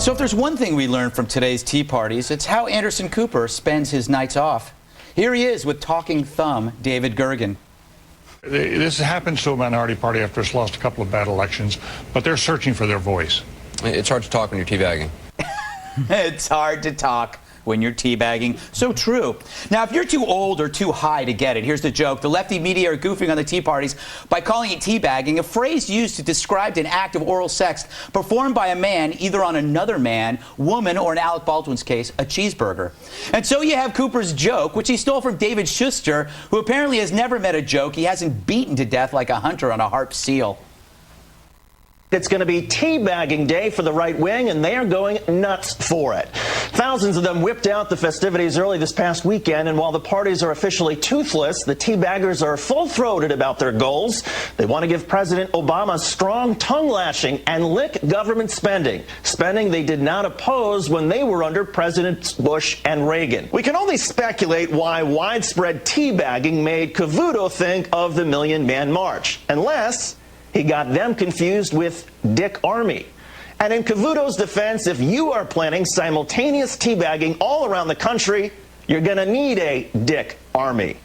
So if there's one thing we learned from today's tea parties, it's how Anderson Cooper spends his nights off. Here he is with talking thumb David Gergen. This happens to a minority party after it's lost a couple of bad elections, but they're searching for their voice. It's hard to talk when you're teabagging. It's hard to talk when you're teabagging. So true. Now, if you're too old or too high to get it, here's the joke. The lefty media are goofing on the tea parties by calling it teabagging, a phrase used to describe an act of oral sex performed by a man either on another man, woman, or in Alec Baldwin's case, a cheeseburger. And so you have Cooper's joke, which he stole from David Shuster, who apparently has never met a joke he hasn't beaten to death like a hunter on a harp seal. It's going to be teabagging day for the right wing, and they are going nuts for it. Thousands of them whipped out the festivities early this past weekend, and while the parties are officially toothless, the teabaggers are full-throated about their goals. They want to give President Obama strong tongue-lashing and lick government spending they did not oppose when they were under Presidents Bush and Reagan. We can only speculate why widespread teabagging made Cavuto think of the Million Man March, unless he got them confused with Dick Army. And in Cavuto's defense, if you are planning simultaneous teabagging all around the country, you're going to need a Dick Army.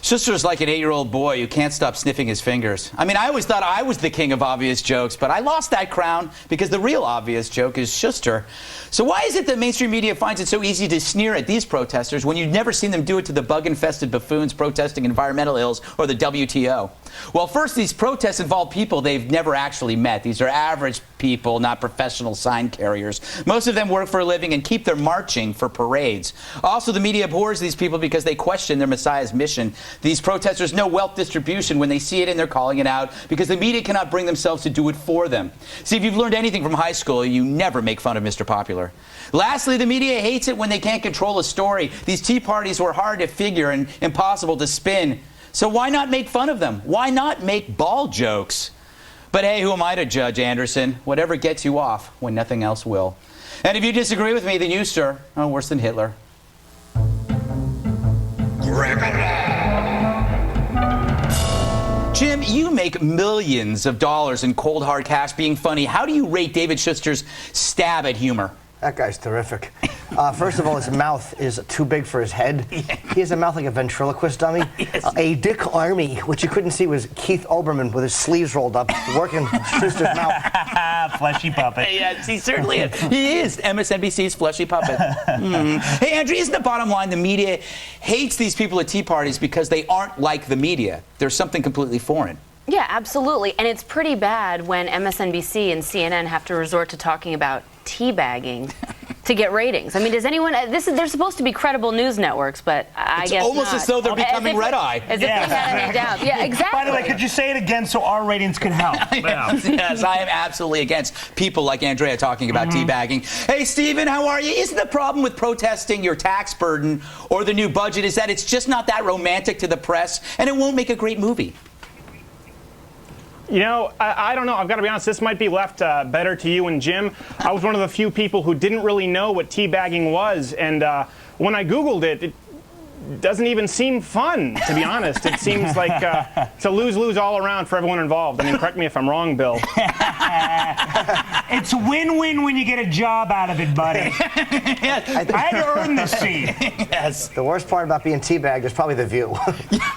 Shuster's like an 8-year-old boy who can't stop sniffing his fingers. I mean, I always thought I was the king of obvious jokes, but I lost that crown because the real obvious joke is Shuster. So why is it that mainstream media finds it so easy to sneer at these protesters when you've never seen them do it to the bug-infested buffoons protesting environmental ills or the WTO? Well, first, these protests involve people they've never actually met. These are average people, not professional sign carriers. Most of them work for a living and keep their marching for parades. Also, the media abhors these people because they question their Messiah's mission. These protesters know wealth distribution when they see it, and they're calling it out because the media cannot bring themselves to do it for them. See, if you've learned anything from high school, you never make fun of Mr. Popular. Lastly, the media hates it when they can't control a story. These tea parties were hard to figure and impossible to spin. So why not make fun of them? Why not make ball jokes? But hey, who am I to judge, Anderson? Whatever gets you off when nothing else will. And if you disagree with me, then you, sir, are worse than Hitler. Jim, you make millions of dollars in cold hard cash being funny. How do you rate David Shuster's stab at humor? That guy's terrific. First of all, his mouth is too big for his head. He has a mouth like a ventriloquist dummy. Yes. A Dick Army, which you couldn't see, was Keith Olbermann with his sleeves rolled up, working Schuster's mouth. Fleshy puppet. Yes, he certainly is. He is MSNBC's fleshy puppet. Hey, Andrew, isn't the bottom line the media hates these people at tea parties because they aren't like the media? They're something completely foreign. Yeah, absolutely. And it's pretty bad when MSNBC and CNN have to resort to talking about teabagging to get ratings. I mean, does anyone... they're supposed to be credible news networks, but I guess almost not. as though they're becoming red eye. As if they had any doubt. Yeah, exactly. By the way, could you say it again so our ratings could help? Yes, I am absolutely against people like Andrea talking about teabagging. Hey, Stephen, how are you? Isn't the problem with protesting your tax burden or the new budget is that it's just not that romantic to the press and it won't make a great movie? You know, I don't know. I've got to be honest. This might be left better to you and Jim. I was one of the few people who didn't really know what teabagging was. And when I Googled it, it doesn't even seem fun, to be honest. It seems like it's a lose-lose all around for everyone involved. I mean, correct me if I'm wrong, Bill. It's win-win when you get a job out of it, buddy. Yes. I had to earn this seat. Yes. The worst part about being teabagged is probably the view.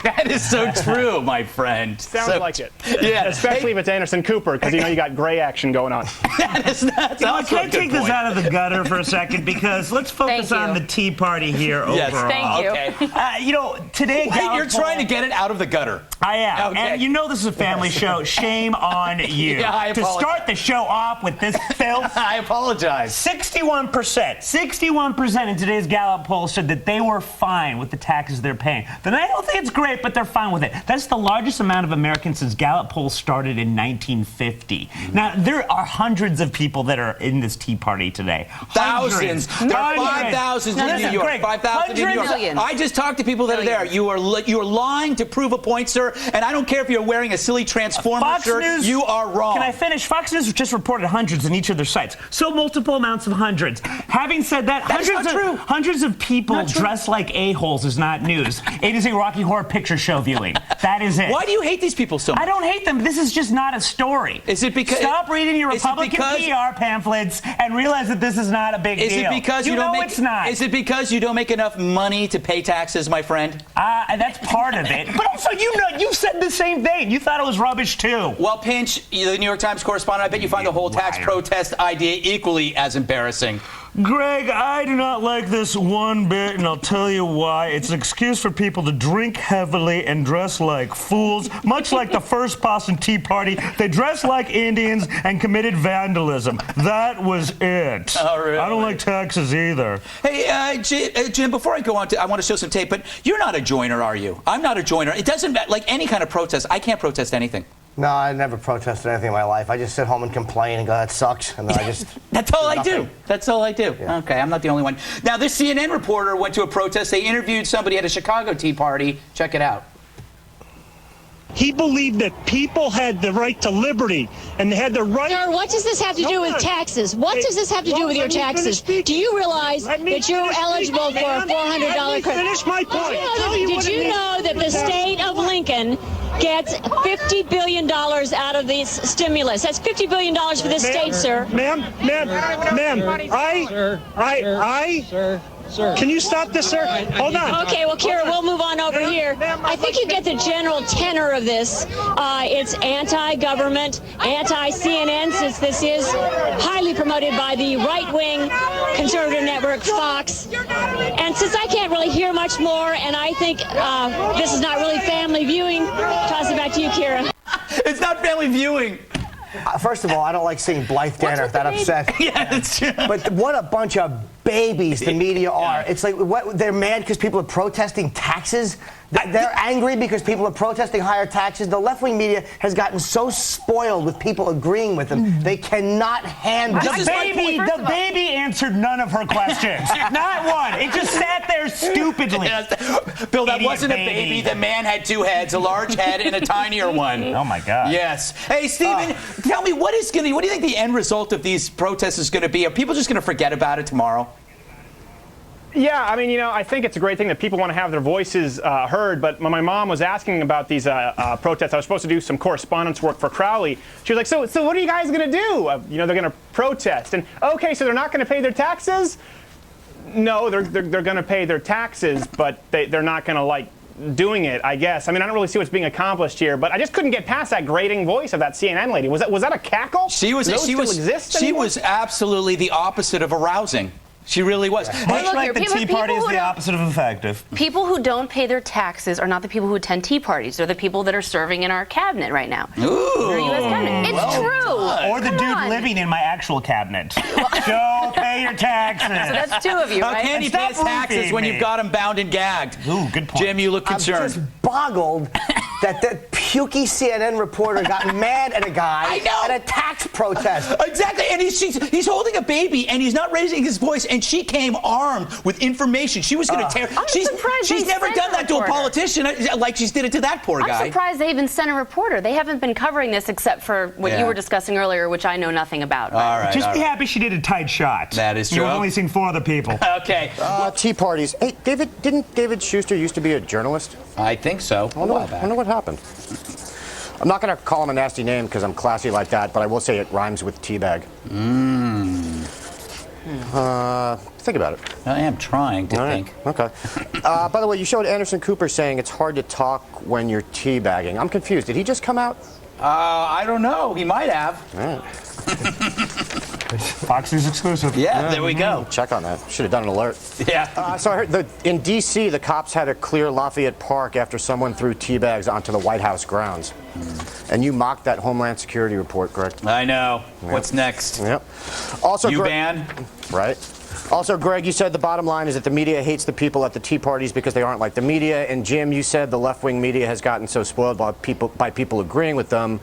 That is so true, my friend. Sounds like it. Yeah. Especially if it's Anderson Cooper, because you know you got gray action going on. That's Can I take this out of the gutter for a second? Because let's focus on the Tea Party here Yes. overall. Thank you. Okay. You know, today... Wait, you're trying to get it out of the gutter. I am. Okay. And you know this is a family show. Shame on you. Yeah, I to apologize. start the show off with this filth. I apologize. 61% in today's Gallup poll said that they were fine with the taxes they're paying. Then I don't think it's great, but they're fine with it. That's the largest amount of Americans since Gallup polls started in 1950. Now, there are hundreds of people that are in this Tea Party today. Thousands. There are 5,000 in New York. 5,000 in New York. Millions. I just talked to people that are there. You are lying to prove a point, sir. And I don't care if you're wearing a silly Transformer Fox shirt. News, you are wrong. Can I finish? Fox News just reported hundreds pages in each of their sites. So multiple amounts of hundreds. Having said that, hundreds of people dressed like a-holes is not news. It is a Rocky Horror Picture Show viewing. That is it. Why do you hate these people so much? I don't hate them. This is just not a story. Is it because Stop reading your Republican PR pamphlets and realize that this is not a big deal. Is it because you don't make? It's not. Is it because you don't make enough money to pay taxes, my friend? That's part of it. But also, you said the same thing. You thought it was rubbish too. Well, Pinch, the New York Times correspondent, I bet you find the whole tax protest idea equally as embarrassing. Greg, I do not like this one bit, and I'll tell you why. It's an excuse for people to drink heavily and dress like fools, much like the first Boston Tea Party. They dressed like Indians and committed vandalism. That was it. Oh, really? I don't like taxes either. Hey, Jim, before I go on, I want to show some tape, but you're not a joiner, are you? I'm not a joiner. It doesn't matter, like any kind of protest. I can't protest anything. No, I never protested anything in my life. I just sit home and complain and go, that sucks. And then I just... That's all I do. That's all I do. Yeah. Okay, I'm not the only one. Now, this CNN reporter went to a protest. They interviewed somebody at a Chicago Tea Party. Check it out. He believed that people had the right to liberty and they had the right... Sir, what does this have to do with taxes? What does this have to do with your taxes? Do you realize that you're eligible for a $400 credit? Finish my point. Did you know that the state of Lincoln gets $50 billion out of this stimulus? That's $50 billion for this state, sir. Ma'am, Sir. Can you stop this, sir? Hold on. Okay, well, Kira, we'll move on over here. I think you get the general tenor of this. It's anti-government, anti-CNN, since this is highly promoted by the right-wing conservative network, Fox. And since I can't really hear much more, and I think this is not really family viewing, toss it back to you, Kira. It's not family viewing. First of all, I don't like seeing Blythe Danner that upset. Yeah, that's true. But what a bunch of babies the media are. It's like, what, they're mad because people are protesting taxes? They're angry because people are protesting higher taxes. The left-wing media has gotten so spoiled with people agreeing with them, they cannot handle The baby answered none of her questions. Not one. It just sat there stupidly. Bill, that wasn't a baby. The man had two heads, a large head and a tinier one. Oh, my God. Yes. Hey, Stephen, tell me, what do you think the end result of these protests is going to be? Are people just going to forget about it tomorrow? Yeah, I mean, I think it's a great thing that people want to have their voices heard, but when my mom was asking about these protests, I was supposed to do some correspondence work for Crowley. She was like, so what are you guys going to do? They're going to protest. And, okay, so they're not going to pay their taxes? No, they're going to pay their taxes, but they're not going to, like, doing it, I guess. I mean, I don't really see what's being accomplished here, but I just couldn't get past that grating voice of that CNN lady. Was that a cackle? She was absolutely the opposite of arousing. She really was. Much like the Tea Party is the opposite of effective. People who don't pay their taxes are not the people who attend Tea Parties. They're the people that are serving in our cabinet right now. Ooh. Our U.S. cabinet. It's true. Or the dude living in my actual cabinet. Don't pay your taxes. So that's two of you, How right? can he pay his taxes when you've got him bound and gagged? Ooh, good point. Jim, you look concerned. I'm just boggled that pukey CNN reporter got mad at a guy at a tax protest. Exactly, and he's holding a baby, and he's not raising his voice, and she came armed with information. She was going to tear. She's never done that to a politician like she's did it to that poor guy. I'm surprised they even sent a reporter. They haven't been covering this except for what you were discussing earlier, which I know nothing about. All right. Just be happy she did a tight shot. That is true. You've only seen 4 other people. Okay. Tea parties. Hey, didn't David Shuster used to be a journalist? I think so. I wonder what happened. I'm not going to call him a nasty name because I'm classy like that, but I will say it rhymes with teabag. Think about it. I am trying to think. Okay. By the way, you showed Anderson Cooper saying it's hard to talk when you're teabagging. I'm confused. Did he just come out? I don't know. He might have. All right. Fox News exclusive. Yeah, there we go. Check on that. Should have done an alert. Yeah. So I heard in D.C., the cops had to clear Lafayette Park after someone threw tea bags onto the White House grounds. And you mocked that Homeland Security report, Greg. I know. Yep. What's next? Yep. Also, you ban? Right. Also, Greg, you said the bottom line is that the media hates the people at the tea parties because they aren't like the media. And Jim, you said the left-wing media has gotten so spoiled by people agreeing with them.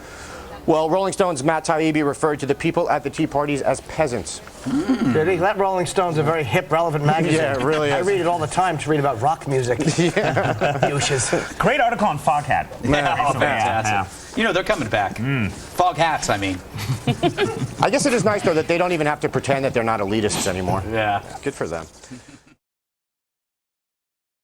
Well, Rolling Stone's Matt Taibbi referred to the people at the tea parties as peasants. Did he? That Rolling Stone's a very hip, relevant magazine. Yeah, it really is. I read it all the time to read about rock music. Douches. Great article on Foghat. Fantastic. You know, they're coming back. Fog hats, I mean. I guess it is nice, though, that they don't even have to pretend that they're not elitists anymore. Yeah. Good for them.